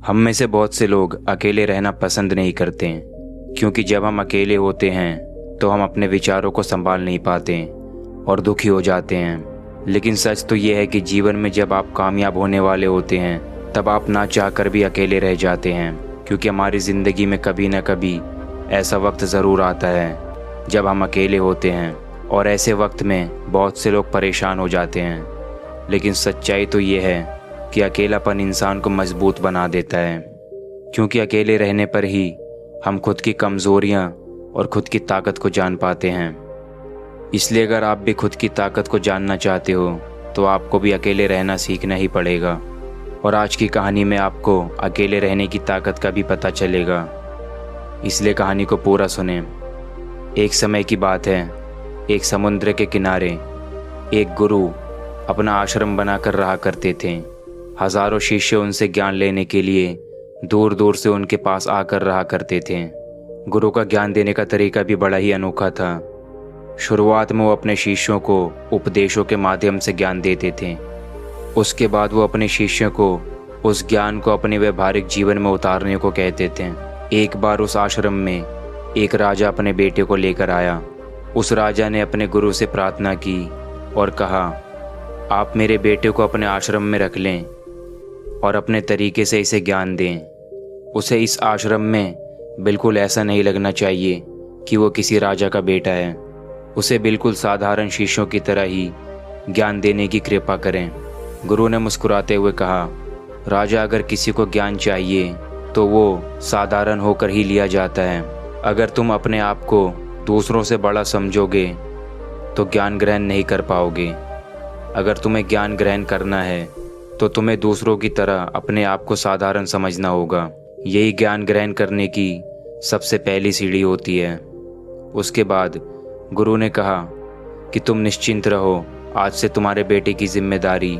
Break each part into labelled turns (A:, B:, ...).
A: हम में से बहुत से लोग अकेले रहना पसंद नहीं करते क्योंकि जब हम अकेले होते हैं तो हम अपने विचारों को संभाल नहीं पाते और दुखी हो जाते हैं। लेकिन सच तो यह है कि जीवन में जब आप कामयाब होने वाले होते हैं तब आप ना चाहकर भी अकेले रह जाते हैं, क्योंकि हमारी ज़िंदगी में कभी ना कभी ऐसा वक्त ज़रूर आता है जब हम अकेले होते हैं और ऐसे वक्त में बहुत से लोग परेशान हो जाते हैं। लेकिन सच्चाई तो ये है कि अकेलापन इंसान को मजबूत बना देता है, क्योंकि अकेले रहने पर ही हम खुद की कमज़ोरियाँ और खुद की ताकत को जान पाते हैं। इसलिए अगर आप भी खुद की ताकत को जानना चाहते हो तो आपको भी अकेले रहना सीखना ही पड़ेगा। और आज की कहानी में आपको अकेले रहने की ताकत का भी पता चलेगा, इसलिए कहानी को पूरा सुने। एक समय की बात है, एक समुद्र के किनारे एक गुरु अपना आश्रम बनाकर रहा करते थे। हज़ारों शिष्य उनसे ज्ञान लेने के लिए दूर दूर से उनके पास आकर रहा करते थे। गुरु का ज्ञान देने का तरीका भी बड़ा ही अनोखा था। शुरुआत में वो अपने शिष्यों को उपदेशों के माध्यम से ज्ञान देते थे। उसके बाद वो अपने शिष्यों को उस ज्ञान को अपने व्यवहारिक जीवन में उतारने को कहते थे। एक बार उस आश्रम में एक राजा अपने बेटे को लेकर आया। उस राजा ने अपने गुरु से प्रार्थना की और कहा, आप मेरे बेटे को अपने आश्रम में रख लें और अपने तरीके से इसे ज्ञान दें। उसे इस आश्रम में बिल्कुल ऐसा नहीं लगना चाहिए कि वो किसी राजा का बेटा है। उसे बिल्कुल साधारण शिष्यों की तरह ही ज्ञान देने की कृपा करें। गुरु ने मुस्कुराते हुए कहा, राजा, अगर किसी को ज्ञान चाहिए तो वो साधारण होकर ही लिया जाता है। अगर तुम अपने आप को दूसरों से बड़ा समझोगे तो ज्ञान ग्रहण नहीं कर पाओगे। अगर तुम्हें ज्ञान ग्रहण करना है तो तुम्हें दूसरों की तरह अपने आप को साधारण समझना होगा। यही ज्ञान ग्रहण करने की सबसे पहली सीढ़ी होती है। उसके बाद गुरु ने कहा कि तुम निश्चिंत रहो, आज से तुम्हारे बेटे की जिम्मेदारी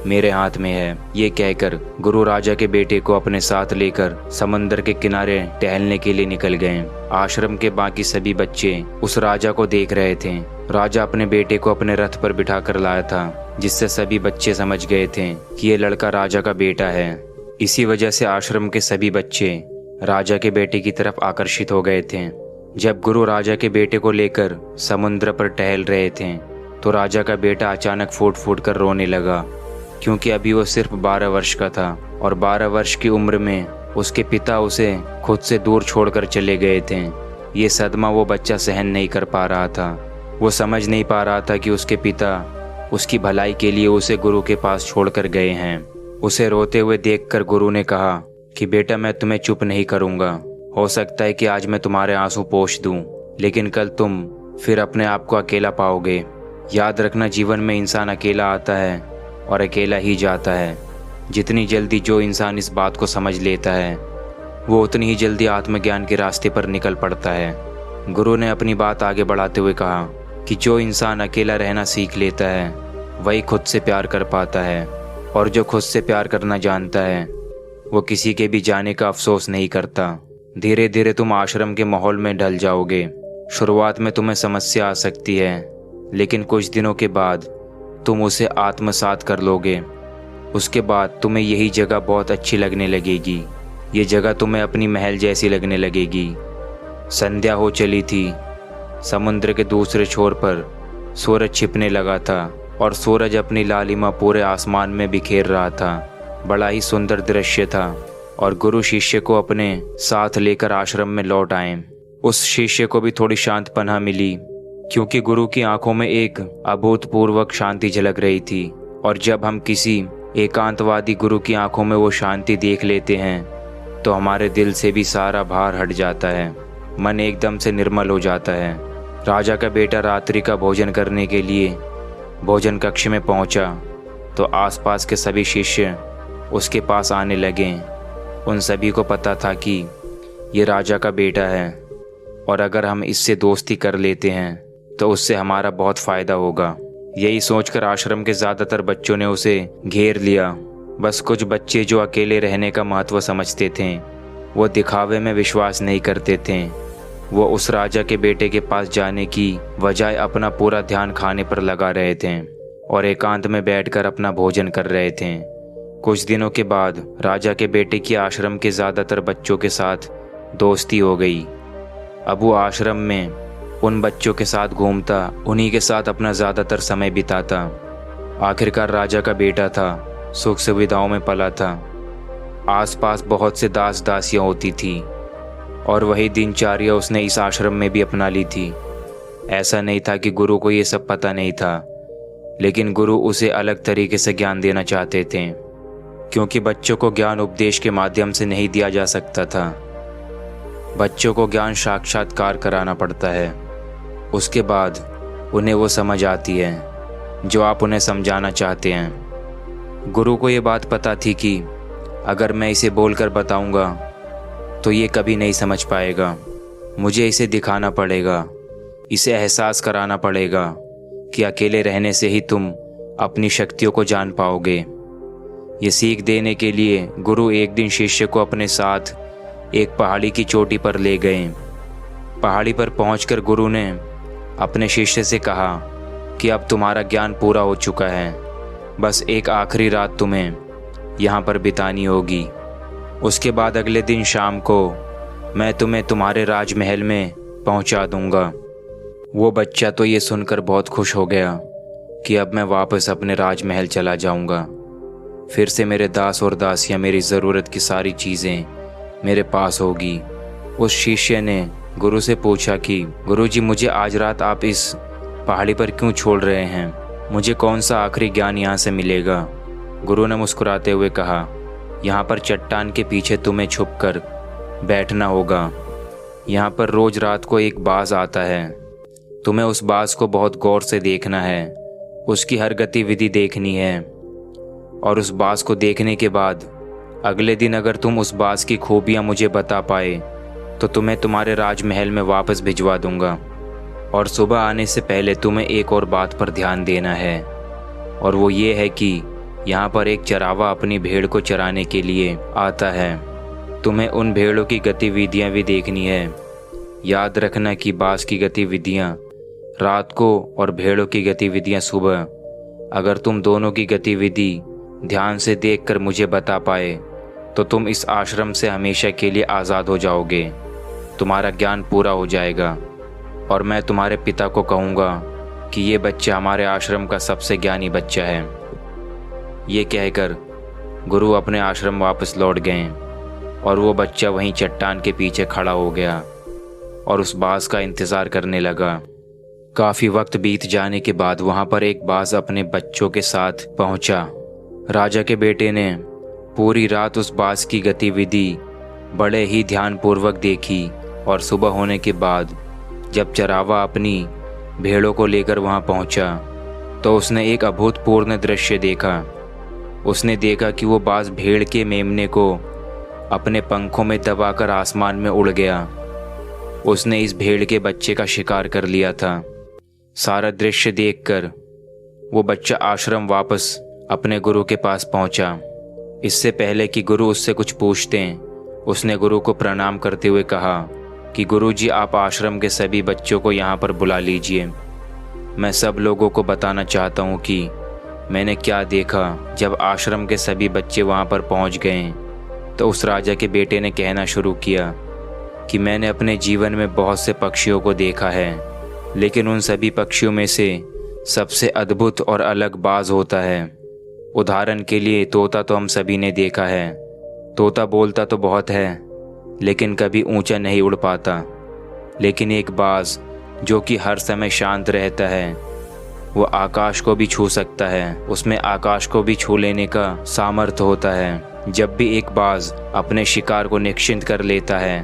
A: मेरे हाथ में है। ये कहकर गुरु राजा के बेटे को अपने साथ लेकर समंदर के किनारे टहलने के लिए निकल गए। आश्रम के बाकी सभी बच्चे उस राजा को देख रहे थे। राजा अपने बेटे को अपने रथ पर बिठा कर लाया था, जिससे सभी बच्चे समझ गए थे कि ये लड़का राजा का बेटा है। इसी वजह से आश्रम के सभी बच्चे राजा के बेटे की तरफ आकर्षित हो गए थे। जब गुरु राजा के बेटे को लेकर समुद्र पर टहल रहे थे तो राजा का बेटा अचानक फूट फूट कर रोने लगा, क्योंकि अभी वो सिर्फ 12 वर्ष का था और 12 वर्ष की उम्र में उसके पिता उसे खुद से दूर छोड़कर चले गए थे। ये सदमा वो बच्चा सहन नहीं कर पा रहा था। वो समझ नहीं पा रहा था कि उसके पिता उसकी भलाई के लिए उसे गुरु के पास छोड़कर गए हैं। उसे रोते हुए देखकर गुरु ने कहा कि बेटा, मैं तुम्हें चुप नहीं करूँगा। हो सकता है कि आज मैं तुम्हारे आंसू पोंछ दूँ, लेकिन कल तुम फिर अपने आप को अकेला पाओगे। याद रखना, जीवन में इंसान अकेला आता है और अकेला ही जाता है। जितनी जल्दी जो इंसान इस बात को समझ लेता है वो उतनी ही जल्दी आत्मज्ञान के रास्ते पर निकल पड़ता है। गुरु ने अपनी बात आगे बढ़ाते हुए कहा कि जो इंसान अकेला रहना सीख लेता है वही खुद से प्यार कर पाता है, और जो खुद से प्यार करना जानता है वो किसी के भी जाने का अफसोस नहीं करता। धीरे धीरे तुम आश्रम के माहौल में ढल जाओगे। शुरुआत में तुम्हें समस्या आ सकती है, लेकिन कुछ दिनों के बाद तुम उसे आत्मसात कर लोगे। उसके बाद तुम्हें यही जगह बहुत अच्छी लगने लगेगी। ये जगह तुम्हें अपनी महल जैसी लगने लगेगी। संध्या हो चली थी। समुद्र के दूसरे छोर पर सूरज छिपने लगा था और सूरज अपनी लालिमा पूरे आसमान में बिखेर रहा था। बड़ा ही सुंदर दृश्य था और गुरु शिष्य को अपने साथ लेकर आश्रम में लौट आए। उस शिष्य को भी थोड़ी शांत पनाह मिली, क्योंकि गुरु की आंखों में एक अभूतपूर्व शांति झलक रही थी। और जब हम किसी एकांतवादी गुरु की आंखों में वो शांति देख लेते हैं तो हमारे दिल से भी सारा भार हट जाता है, मन एकदम से निर्मल हो जाता है। राजा का बेटा रात्रि का भोजन करने के लिए भोजन कक्ष में पहुंचा तो आसपास के सभी शिष्य उसके पास आने लगे। उन सभी को पता था कि ये राजा का बेटा है और अगर हम इससे दोस्ती कर लेते हैं तो उससे हमारा बहुत फ़ायदा होगा। यही सोचकर आश्रम के ज़्यादातर बच्चों ने उसे घेर लिया। बस कुछ बच्चे जो अकेले रहने का महत्व समझते थे, वो दिखावे में विश्वास नहीं करते थे। वो उस राजा के बेटे के पास जाने की बजाय अपना पूरा ध्यान खाने पर लगा रहे थे और एकांत में बैठकर अपना भोजन कर रहे थे। कुछ दिनों के बाद राजा के बेटे की आश्रम के ज़्यादातर बच्चों के साथ दोस्ती हो गई। अब वो आश्रम में उन बच्चों के साथ घूमता, उन्हीं के साथ अपना ज़्यादातर समय बिताता। आखिरकार राजा का बेटा था, सुख सुविधाओं में पला था। आसपास बहुत से दास दासियाँ होती थी और वही दिनचर्या उसने इस आश्रम में भी अपना ली थी। ऐसा नहीं था कि गुरु को ये सब पता नहीं था, लेकिन गुरु उसे अलग तरीके से ज्ञान देना चाहते थे, क्योंकि बच्चों को ज्ञान उपदेश के माध्यम से नहीं दिया जा सकता था। बच्चों को ज्ञान साक्षात्कार कराना पड़ता है, उसके बाद उन्हें वो समझ आती है जो आप उन्हें समझाना चाहते हैं। गुरु को ये बात पता थी कि अगर मैं इसे बोलकर बताऊंगा तो ये कभी नहीं समझ पाएगा। मुझे इसे दिखाना पड़ेगा, इसे एहसास कराना पड़ेगा कि अकेले रहने से ही तुम अपनी शक्तियों को जान पाओगे। ये सीख देने के लिए गुरु एक दिन शिष्य को अपने साथ एक पहाड़ी की चोटी पर ले गए। पहाड़ी पर पहुंचकर गुरु ने अपने शिष्य से कहा कि अब तुम्हारा ज्ञान पूरा हो चुका है, बस एक आखिरी रात तुम्हें यहाँ पर बितानी होगी। उसके बाद अगले दिन शाम को मैं तुम्हें तुम्हारे राजमहल में पहुँचा दूँगा। वो बच्चा तो ये सुनकर बहुत खुश हो गया कि अब मैं वापस अपने राजमहल चला जाऊँगा। फिर से मेरे दास और दासियाँ, मेरी ज़रूरत की सारी चीज़ें मेरे पास होगी। उस शिष्य ने गुरु से पूछा कि गुरुजी, मुझे आज रात आप इस पहाड़ी पर क्यों छोड़ रहे हैं? मुझे कौन सा आखिरी ज्ञान यहाँ से मिलेगा? गुरु ने मुस्कुराते हुए कहा, यहाँ पर चट्टान के पीछे तुम्हें छुपकर बैठना होगा। यहाँ पर रोज़ रात को एक बाज आता है, तुम्हें उस बाज को बहुत गौर से देखना है, उसकी हर गतिविधि देखनी है, और उस बाज को देखने के बाद अगले दिन अगर तुम उस बाज की खूबियाँ मुझे बता पाए तो तुम्हें तुम्हारे राजमहल में वापस भिजवा दूंगा। और सुबह आने से पहले तुम्हें एक और बात पर ध्यान देना है, और वो ये है कि यहाँ पर एक चरावा अपनी भेड़ को चराने के लिए आता है। तुम्हें उन भेड़ों की गतिविधियाँ भी देखनी है। याद रखना कि बाज की गतिविधियाँ रात को और भेड़ों की गतिविधियाँ सुबह। अगर तुम दोनों की गतिविधि ध्यान से देखकर मुझे बता पाए तो तुम इस आश्रम से हमेशा के लिए आज़ाद हो जाओगे, तुम्हारा ज्ञान पूरा हो जाएगा, और मैं तुम्हारे पिता को कहूँगा कि ये बच्चा हमारे आश्रम का सबसे ज्ञानी बच्चा है। ये कहकर गुरु अपने आश्रम वापस लौट गए और वो बच्चा वहीं चट्टान के पीछे खड़ा हो गया और उस बाज का इंतज़ार करने लगा। काफ़ी वक्त बीत जाने के बाद वहाँ पर एक बाज अपने बच्चों के साथ पहुँचा। राजा के बेटे ने पूरी रात उस बाज की गतिविधि बड़े ही ध्यानपूर्वक देखी, और सुबह होने के बाद जब चरावा अपनी भेड़ों को लेकर वहाँ पहुँचा तो उसने एक अभूतपूर्व दृश्य देखा। उसने देखा कि वो बाज भेड़ के मेमने को अपने पंखों में दबाकर आसमान में उड़ गया। उसने इस भेड़ के बच्चे का शिकार कर लिया था। सारा दृश्य देखकर वो बच्चा आश्रम वापस अपने गुरु के पास पहुंचा। इससे पहले कि गुरु उससे कुछ पूछते, उसने गुरु को प्रणाम करते हुए कहा कि गुरुजी, आप आश्रम के सभी बच्चों को यहाँ पर बुला लीजिए। मैं सब लोगों को बताना चाहता हूँ कि मैंने क्या देखा। जब आश्रम के सभी बच्चे वहाँ पर पहुँच गए तो उस राजा के बेटे ने कहना शुरू किया कि मैंने अपने जीवन में बहुत से पक्षियों को देखा है, लेकिन उन सभी पक्षियों में से सबसे अद्भुत और अलग बाज होता है। उदाहरण के लिए तोता तो हम सभी ने देखा है। तोता बोलता तो बहुत है, लेकिन कभी ऊंचा नहीं उड़ पाता। लेकिन एक बाज जो कि हर समय शांत रहता है, वो आकाश को भी छू सकता है। उसमें आकाश को भी छू लेने का सामर्थ्य होता है। जब भी एक बाज अपने शिकार को निश्चिंत कर लेता है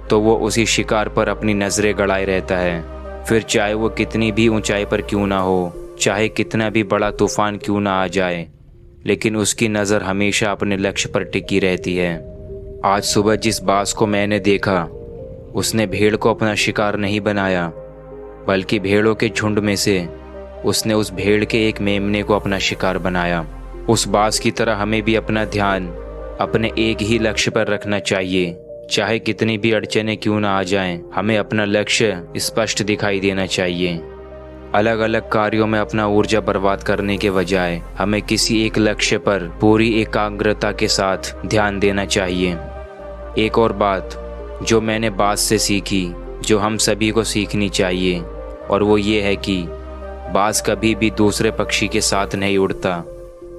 A: तो वो उसी शिकार पर अपनी नज़रें गड़ाए रहता है। फिर चाहे वो कितनी भी ऊंचाई पर क्यों ना हो, चाहे कितना भी बड़ा तूफान क्यों ना आ जाए, लेकिन उसकी नज़र हमेशा अपने लक्ष्य पर टिकी रहती है। आज सुबह जिस बाज को मैंने देखा, उसने भेड़ को अपना शिकार नहीं बनाया, बल्कि भेड़ों के झुंड में से उसने उस भेड़ के एक मेमने को अपना शिकार बनाया। उस बाज की तरह हमें भी अपना ध्यान अपने एक ही लक्ष्य पर रखना चाहिए। चाहे कितनी भी अड़चनें क्यों ना आ जाएं, हमें अपना लक्ष्य स्पष्ट दिखाई देना चाहिए। अलग अलग कार्यों में अपना ऊर्जा बर्बाद करने के बजाय हमें किसी एक लक्ष्य पर पूरी एकाग्रता के साथ ध्यान देना चाहिए। एक और बात जो मैंने बाज से सीखी, जो हम सभी को सीखनी चाहिए, और वो ये है कि बाज कभी भी दूसरे पक्षी के साथ नहीं उड़ता,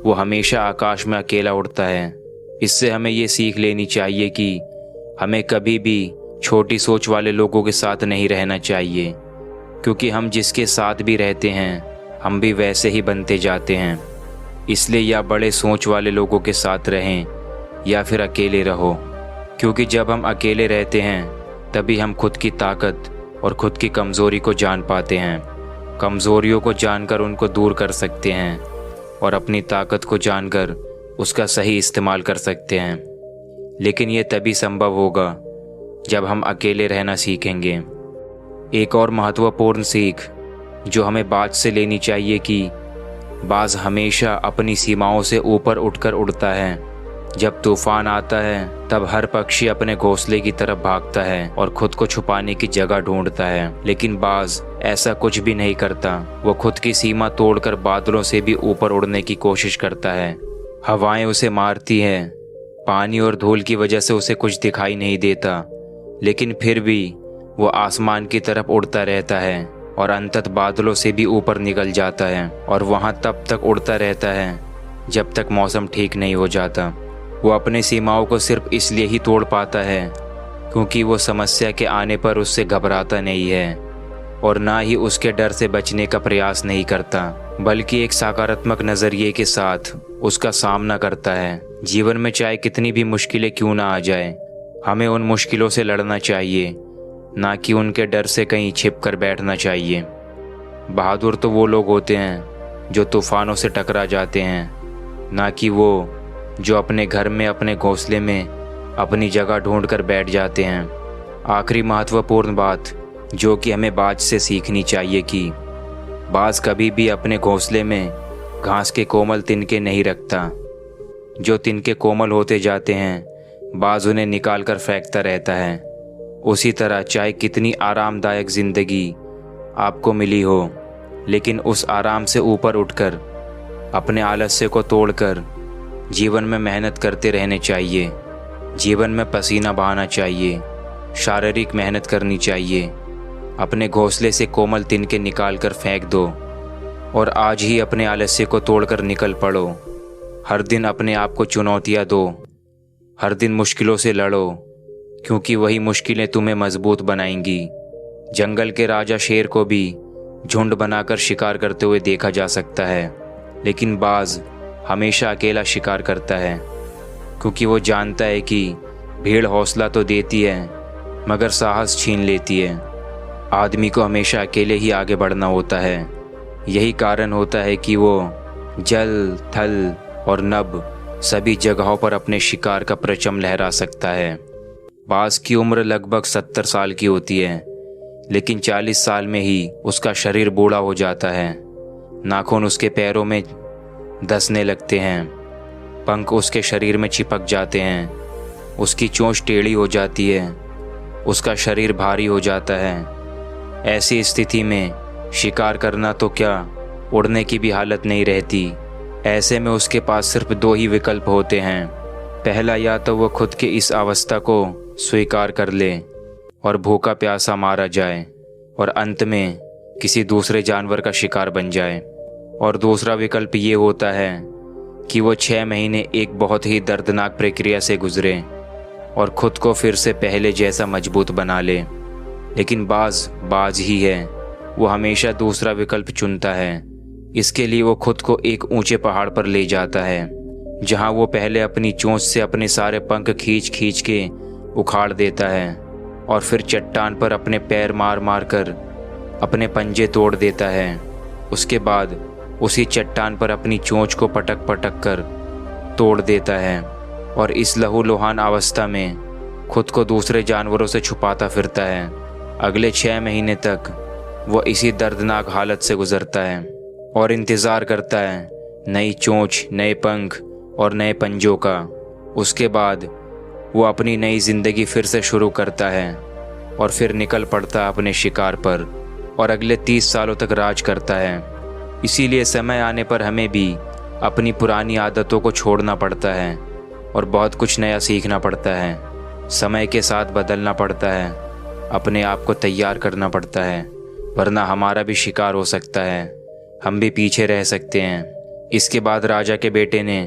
A: वो हमेशा आकाश में अकेला उड़ता है। इससे हमें ये सीख लेनी चाहिए कि हमें कभी भी छोटी सोच वाले लोगों के साथ नहीं रहना चाहिए, क्योंकि हम जिसके साथ भी रहते हैं हम भी वैसे ही बनते जाते हैं। इसलिए या बड़े सोच वाले लोगों के साथ रहें या फिर अकेले रहो, क्योंकि जब हम अकेले रहते हैं तभी हम खुद की ताकत और खुद की कमज़ोरी को जान पाते हैं। कमज़ोरियों को जानकर उनको दूर कर सकते हैं और अपनी ताकत को जानकर उसका सही इस्तेमाल कर सकते हैं। लेकिन ये तभी संभव होगा जब हम अकेले रहना सीखेंगे। एक और महत्वपूर्ण सीख जो हमें बाज से लेनी चाहिए कि बाज हमेशा अपनी सीमाओं से ऊपर उठकर उड़ता है। जब तूफान आता है तब हर पक्षी अपने घोंसले की तरफ भागता है और खुद को छुपाने की जगह ढूंढता है, लेकिन बाज ऐसा कुछ भी नहीं करता। वो खुद की सीमा तोड़कर बादलों से भी ऊपर उड़ने की कोशिश करता है। हवाएं उसे मारती हैं, पानी और धूल की वजह से उसे कुछ दिखाई नहीं देता, लेकिन फिर भी वो आसमान की तरफ उड़ता रहता है और अंततः बादलों से भी ऊपर निकल जाता है और वहाँ तब तक उड़ता रहता है जब तक मौसम ठीक नहीं हो जाता। वो अपनी सीमाओं को सिर्फ इसलिए ही तोड़ पाता है क्योंकि वो समस्या के आने पर उससे घबराता नहीं है और ना ही उसके डर से बचने का प्रयास नहीं करता, बल्कि एक सकारात्मक नज़रिए के साथ उसका सामना करता है। जीवन में चाहे कितनी भी मुश्किलें क्यों ना आ जाए, हमें उन मुश्किलों से लड़ना चाहिए, ना कि उनके डर से कहीं छिप कर बैठना चाहिए। बहादुर तो वो लोग होते हैं जो तूफानों से टकरा जाते हैं, ना कि वो जो अपने घर में अपने घोंसले में अपनी जगह ढूंढ कर बैठ जाते हैं। आखिरी महत्वपूर्ण बात जो कि हमें बाज से सीखनी चाहिए कि बाज कभी भी अपने घोंसले में घास के कोमल तिनके नहीं रखता। जो तिनके कोमल होते जाते हैं बाज उन्हें निकाल कर फेंकता रहता है। उसी तरह चाहे कितनी आरामदायक ज़िंदगी आपको मिली हो, लेकिन उस आराम से ऊपर उठकर अपने आलस्य को तोड़कर जीवन में मेहनत करते रहने चाहिए। जीवन में पसीना बहाना चाहिए, शारीरिक मेहनत करनी चाहिए। अपने घोंसले से कोमल तिनके निकाल कर फेंक दो और आज ही अपने आलस्य को तोड़कर निकल पड़ो। हर दिन अपने आप को चुनौतियाँ दो, हर दिन मुश्किलों से लड़ो, क्योंकि वही मुश्किलें तुम्हें मजबूत बनाएंगी। जंगल के राजा शेर को भी झुंड बनाकर शिकार करते हुए देखा जा सकता है, लेकिन बाज हमेशा अकेला शिकार करता है, क्योंकि वो जानता है कि भीड़ हौसला तो देती है मगर साहस छीन लेती है। आदमी को हमेशा अकेले ही आगे बढ़ना होता है। यही कारण होता है कि वो जल, थल और नभ सभी जगहों पर अपने शिकार का परचम लहरा सकता है। बाज की उम्र लगभग 70 साल की होती है, लेकिन 40 साल में ही उसका शरीर बूढ़ा हो जाता है। नाखून उसके पैरों में धंसने लगते हैं, पंख उसके शरीर में चिपक जाते हैं, उसकी चोंच टेढ़ी हो जाती है, उसका शरीर भारी हो जाता है। ऐसी स्थिति में शिकार करना तो क्या, उड़ने की भी हालत नहीं रहती। ऐसे में उसके पास सिर्फ 2 ही विकल्प होते हैं। पहला, या तो वो खुद की इस अवस्था को स्वीकार कर ले और भूखा प्यासा मारा जाए और अंत में किसी दूसरे जानवर का शिकार बन जाए, और दूसरा विकल्प ये होता है कि वो 6 महीने एक बहुत ही दर्दनाक प्रक्रिया से गुजरे और खुद को फिर से पहले जैसा मजबूत बना ले। लेकिन बाज ही है, वो हमेशा दूसरा विकल्प चुनता है। इसके लिए वो खुद को एक ऊंचे पहाड़ पर ले जाता है, जहां वो पहले अपनी चोंच से अपने सारे पंख खींच खींच के उखाड़ देता है और फिर चट्टान पर अपने पैर मार मार कर अपने पंजे तोड़ देता है। उसके बाद उसी चट्टान पर अपनी चोंच को पटक पटक कर तोड़ देता है और इस लहूलुहान अवस्था में खुद को दूसरे जानवरों से छुपाता फिरता है। अगले 6 महीने तक वो इसी दर्दनाक हालत से गुजरता है और इंतज़ार करता है नई चोंच, नए पंख और नए पंजों का। उसके बाद वो अपनी नई ज़िंदगी फिर से शुरू करता है और फिर निकल पड़ता अपने शिकार पर। और अगले 30 सालों तक राज करता है। इसीलिए समय आने पर हमें भी अपनी पुरानी आदतों को छोड़ना पड़ता है और बहुत कुछ नया सीखना पड़ता है। समय के साथ बदलना पड़ता है, अपने आप को तैयार करना पड़ता है, वरना हमारा भी शिकार हो सकता है, हम भी पीछे रह सकते हैं। इसके बाद राजा के बेटे ने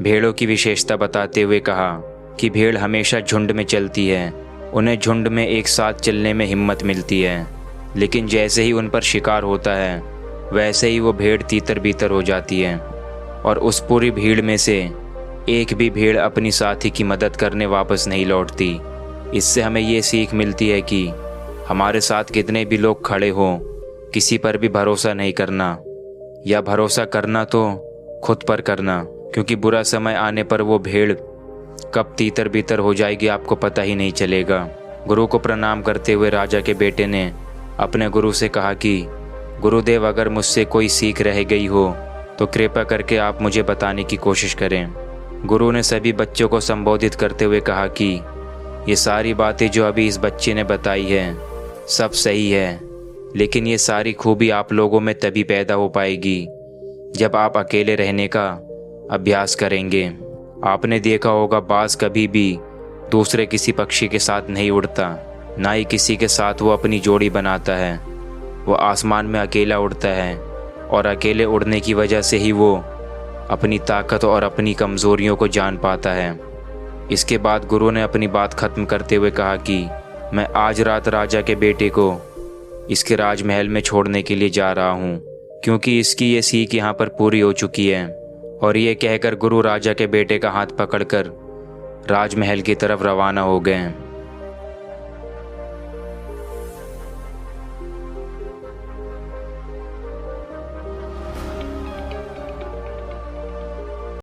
A: भेड़ों की विशेषता बताते हुए कहा कि भेड़ हमेशा झुंड में चलती है, उन्हें झुंड में एक साथ चलने में हिम्मत मिलती है, लेकिन जैसे ही उन पर शिकार होता है वैसे ही वो भेड़ तीतर बीतर हो जाती है और उस पूरी भीड़ में से एक भी भेड़ अपनी साथी की मदद करने वापस नहीं लौटती। इससे हमें ये सीख मिलती है कि हमारे साथ कितने भी लोग खड़े हों, किसी पर भी भरोसा नहीं करना, या भरोसा करना तो खुद पर करना, क्योंकि बुरा समय आने पर वो भेड़ कब तीतर बीतर हो जाएगी आपको पता ही नहीं चलेगा। गुरु को प्रणाम करते हुए राजा के बेटे ने अपने गुरु से कहा कि गुरुदेव, अगर मुझसे कोई सीख रह गई हो तो कृपा करके आप मुझे बताने की कोशिश करें। गुरु ने सभी बच्चों को संबोधित करते हुए कहा कि ये सारी बातें जो अभी इस बच्चे ने बताई है सब सही है, लेकिन ये सारी खूबी आप लोगों में तभी पैदा हो पाएगी जब आप अकेले रहने का अभ्यास करेंगे। आपने देखा होगा बाज कभी भी दूसरे किसी पक्षी के साथ नहीं उड़ता, ना ही किसी के साथ वो अपनी जोड़ी बनाता है। वो आसमान में अकेला उड़ता है और अकेले उड़ने की वजह से ही वो अपनी ताकत और अपनी कमज़ोरियों को जान पाता है। इसके बाद गुरु ने अपनी बात ख़त्म करते हुए कहा कि मैं आज रात राजा के बेटे को इसके राजमहल में छोड़ने के लिए जा रहा हूँ, क्योंकि इसकी ये सीख यहाँ पर पूरी हो चुकी है। और ये कहकर गुरु राजा के बेटे का हाथ पकड़कर राजमहल की तरफ रवाना हो गए।